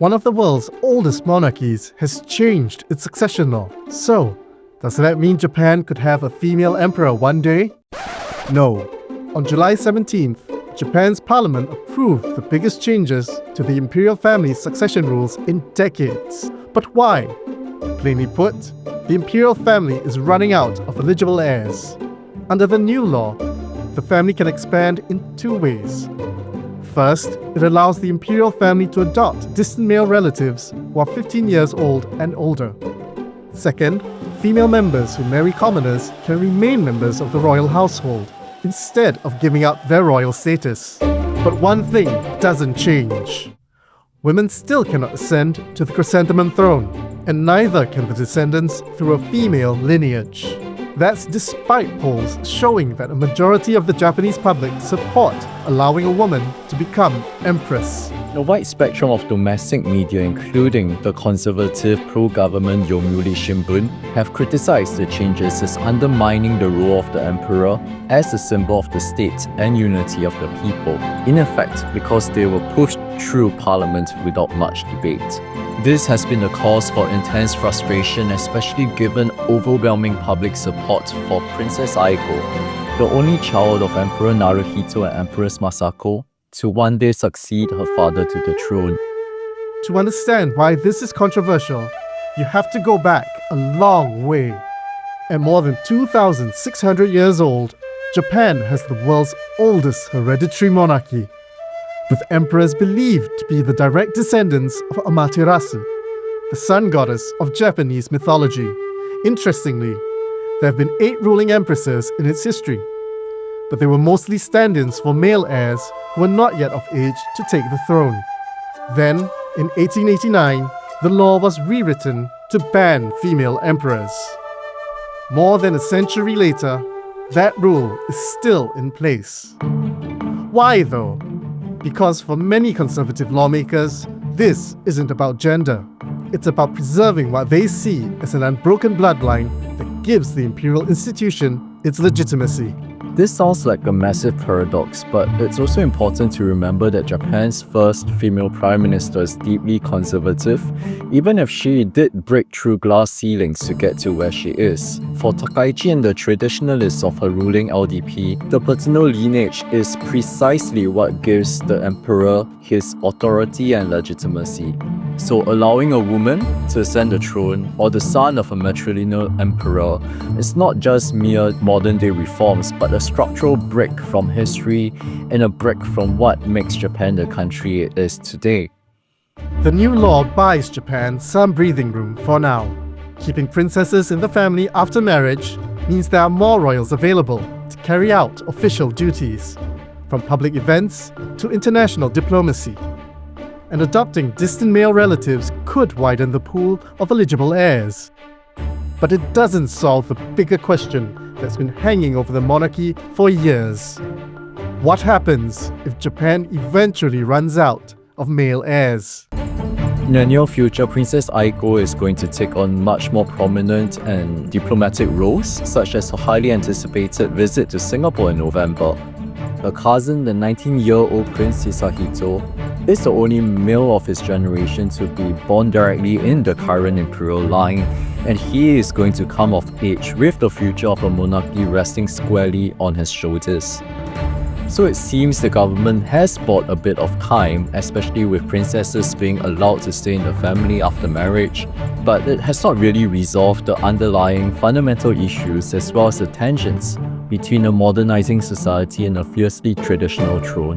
One of the world's oldest monarchies has changed its succession law. So, does that mean Japan could have a female emperor one day? No. On July 17th, Japan's parliament approved the biggest changes to the imperial family's succession rules in decades. But why? Plainly put, the imperial family is running out of eligible heirs. Under the new law, the family can expand in two ways. First, it allows the imperial family to adopt distant male relatives who are 15 years old and older. Second, female members who marry commoners can remain members of the royal household, instead of giving up their royal status. But one thing doesn't change. Women still cannot ascend to the Chrysanthemum Throne, and neither can the descendants through a female lineage. That's despite polls showing that a majority of the Japanese public support allowing a woman to become empress. A wide spectrum of domestic media, including the conservative pro-government Yomiuri Shimbun, have criticized the changes as undermining the role of the emperor as a symbol of the state and unity of the people, in effect because they were pushed through parliament without much debate. This has been a cause for intense frustration, especially given overwhelming public support for Princess Aiko, the only child of Emperor Naruhito and Empress Masako, to one day succeed her father to the throne. To understand why this is controversial, you have to go back a long way. At more than 2,600 years old, Japan has the world's oldest hereditary monarchy, with emperors believed to be the direct descendants of Amaterasu, the sun goddess of Japanese mythology. Interestingly, there have been 8 ruling empresses in its history, but they were mostly stand-ins for male heirs who were not yet of age to take the throne. Then, in 1889, the law was rewritten to ban female emperors. More than a century later, that rule is still in place. Why though? Because for many conservative lawmakers, this isn't about gender. It's about preserving what they see as an unbroken bloodline that gives the imperial institution its legitimacy. This sounds like a massive paradox, but it's also important to remember that Japan's first female prime minister is deeply conservative, even if she did break through glass ceilings to get to where she is. For Takaichi and the traditionalists of her ruling LDP, the paternal lineage is precisely what gives the emperor his authority and legitimacy. So allowing a woman to ascend the throne, or the son of a matrilineal emperor, is not just mere modern-day reforms, but a structural break from history and a break from what makes Japan the country it is today. The new law buys Japan some breathing room for now. Keeping princesses in the family after marriage means there are more royals available to carry out official duties, from public events to international diplomacy. And adopting distant male relatives could widen the pool of eligible heirs. But it doesn't solve the bigger question that's been hanging over the monarchy for years. What happens if Japan eventually runs out of male heirs? In the near future, Princess Aiko is going to take on much more prominent and diplomatic roles, such as her highly anticipated visit to Singapore in November. Her cousin, the 19-year-old Prince Hisahito, is the only male of his generation to be born directly in the current imperial line, and he is going to come of age with the future of a monarchy resting squarely on his shoulders. So it seems the government has bought a bit of time, especially with princesses being allowed to stay in the family after marriage, but it has not really resolved the underlying fundamental issues as well as the tensions between a modernizing society and a fiercely traditional throne.